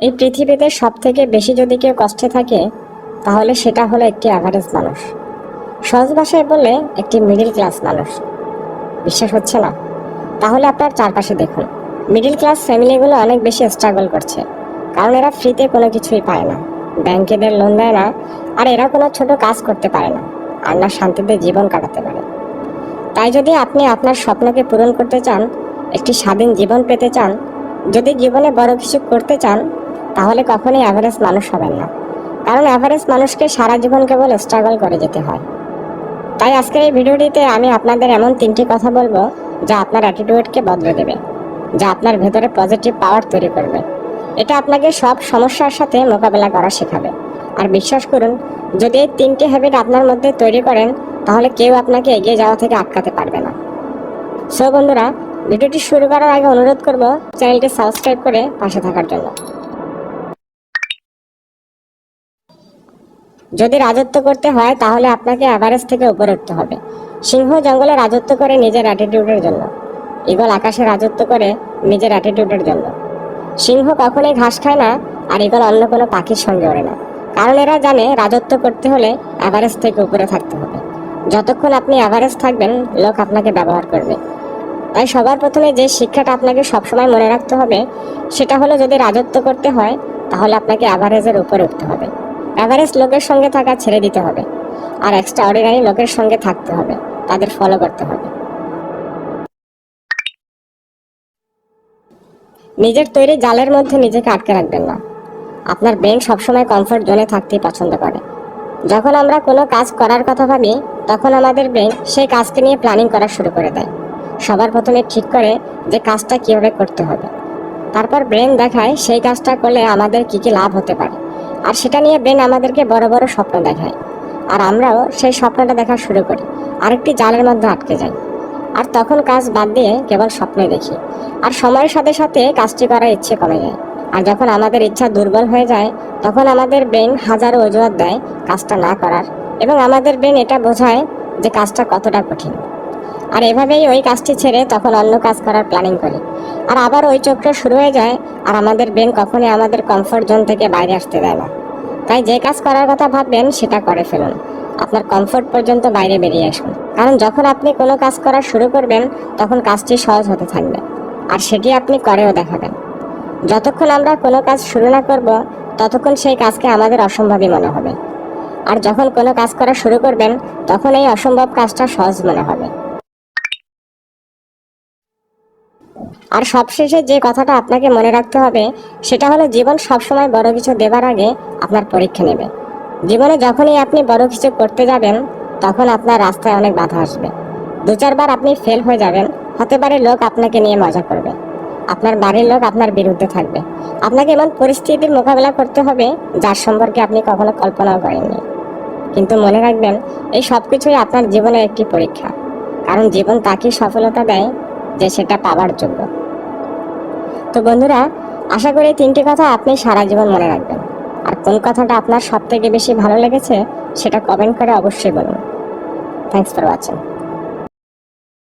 এই পৃথিবীতে সবথেকে বেশি যদি কেউ কষ্টে থাকে তাহলে সেটা হলো একটি অ্যাভারেজ মানুষ। সহজ ভাষায় বললে একটি মিডল ক্লাস মানুষ। বিশ্বাস হচ্ছে না? তাহলে আপনার চারপাশে দেখুন, মিডল ক্লাস ফ্যামিলিগুলো অনেক বেশি স্ট্রাগল করছে, কারণ এরা ফ্রিতে কোনো কিছুই পায় না, ব্যাংক এদের লোন দেয় না, আর এরা কোনো ছোট কাজ করতে পারে না, আর না শান্তিতে জীবন কাটাতে পারে। তাই যদি আপনি আপনার স্বপ্নকে পূরণ করতে চান, একটি স্বাধীন জীবন পেতে চান, যদি জীবনে বড় কিছু করতে চান, তাহলে কখনোই অ্যাভারেজ মানুষ হবেন না, কারণ অ্যাভারেজ মানুষকে সারা জীবন কেবল স্ট্রাগল করে যেতে হয়। তাই আজকের এই ভিডিওটিতে আমি আপনাদের এমন 3টি কথা বলবো যা আপনার অ্যাটিটিউডকে বদলে দেবে, যা আপনার ভেতরে পজিটিভ পাওয়ার তৈরি করবে। এটা আপনাকে সব সমস্যার সাথে মোকাবেলা করা শেখাবে। আর বিশ্বাস করুন, যদি এই 3টি হ্যাবিট আপনার মধ্যে তৈরি করেন, তাহলে কেউ আপনাকে এগিয়ে যাওয়া থেকে আটকাতে পারবে না। সো বন্ধুরা, ভিডিওটি শুরু করার আগে অনুরোধ করব চ্যানেলটি সাবস্ক্রাইব করে পাশে থাকার জন্য। যদি রাজত্ব করতে হয় তাহলে আপনাকে এভারেস্ট থেকে উপরে উঠতে হবে। সিংহ জঙ্গলে রাজত্ব করে নিজের অ্যাটিটিউডের জন্য, ঈগল আকাশে রাজত্ব করে নিজের অ্যাটিটিউডের জন্য। সিংহ কখনোই ঘাস খায় না, আর ঈগল অন্য কোনো পাখির সঙ্গে ওড়ে না, কারণ এরা জানে রাজত্ব করতে হলে এভারেস্ট থেকে উপরে থাকতে হবে। যতক্ষণ আপনি এভারেস্ট থাকবেন, লোক আপনাকে ব্যবহার করবে। তাই সবার প্রথমে যে শিক্ষাটা আপনাকে সবসময় মনে রাখতে হবে সেটা হলো, যদি রাজত্ব করতে হয় তাহলে আপনাকে অ্যাভারেজের উপরে উঠতে হবে। অ্যাভারেজ লোকের সঙ্গে থাকা ছেড়ে দিতে হবে, আর এক্সট্রা অর্ডিনারি লোকের সঙ্গে থাকতে হবে, তাদের ফলো করতে হবে। নিজের তৈরি জালের মধ্যে নিজেকে আটকে রাখবেন না। আপনার ব্রেন সবসময় কমফর্ট জোনে থাকতেই পছন্দ করে। যখন আমরা কোনো কাজ করার কথা ভাবি, তখন আমাদের ব্রেন সেই কাজকে নিয়ে প্ল্যানিং করা শুরু করে দেয়। সবার প্রথমে ঠিক করে যে কাজটা কিভাবে করতে হবে, তারপর ব্রেন দেখায় সেই কাজটা করলে আমাদের কি কি লাভ হতে পারে, আর সেটা নিয়ে ব্রেন আমাদেরকে বড় বড় স্বপ্ন দেখায়। আর আমরাও সেই স্বপ্নটা দেখা শুরু করি, আরেকটি জালের মধ্যে আটকে যাই। আর তখন কাজ বাদ দিয়ে কেবল স্বপ্নই দেখি, আর সময়ের সাথে সাথে কাজটি করার ইচ্ছে কমে যায়। আর যখন আমাদের ইচ্ছা দুর্বল হয়ে যায়, তখন আমাদের ব্রেন হাজারো অজুহাত দেয় কাজটা না করার, এবং আমাদের ব্রেন এটা বোঝায় যে কাজটা কতটা কঠিন। আর এভাবেই ওই কাজটি ছেড়ে তখন অন্য কাজ করার প্ল্যানিং করি, আর আবার ওই চক্র শুরু হয়ে যায়। আর আমাদের ব্রেন কখনোই আমাদের কমফর্ট জোন থেকে বাইরে আসতে দেয় না। তাই যে কাজ করার কথা ভাববেন সেটা করে ফেলুন, আপনার কমফর্ট পর্যন্ত বাইরে বেরিয়ে আসুন। কারণ যখন আপনি কোনো কাজ করা শুরু করবেন, তখন কাজটি সহজ হতে থাকবে, আর সেটি আপনি করেও দেখাবেন। যতক্ষণ আমরা কোনো কাজ শুরু না করব, ততক্ষণ সেই কাজকে আমাদের অসম্ভবই মনে হবে। আর যখন কোনো কাজ করা শুরু করবেন, তখন এই অসম্ভব কাজটা সহজ মনে হবে। আর সবশেষে যে কথাটা আপনাকে মনে রাখতে হবে সেটা হলো, জীবন সবসময় বড় কিছু দেবার আগে আপনার পরীক্ষা নেবে। জীবনে যখনই আপনি বড় কিছু করতে যাবেন, তখন আপনার রাস্তায় অনেক বাধা আসবে। 2-4 বার আপনি ফেল হয়ে যাবেন, হতে পারে লোক আপনাকে নিয়ে মজা করবে, আপনার বাড়ির লোক আপনার বিরুদ্ধে থাকবে, আপনাকে এমন পরিস্থিতির মোকাবেলা করতে হবে যার সম্পর্কে আপনি কখনো কল্পনাও করেননি। কিন্তু মনে রাখবেন, এই সব কিছুই আপনার জীবনের একটি পরীক্ষা, কারণ জীবন তাকে সফলতা দেয় যে সেটা পাওয়ার যোগ্য। তো বন্ধুরা, আশা করি 3টি কথা আপনি সারা জীবন মনে রাখবেন। আর কোন কথাটা আপনার সব থেকে বেশি ভালো লেগেছে সেটা কমেন্ট করে অবশ্যই বলুন। Thanks for watching.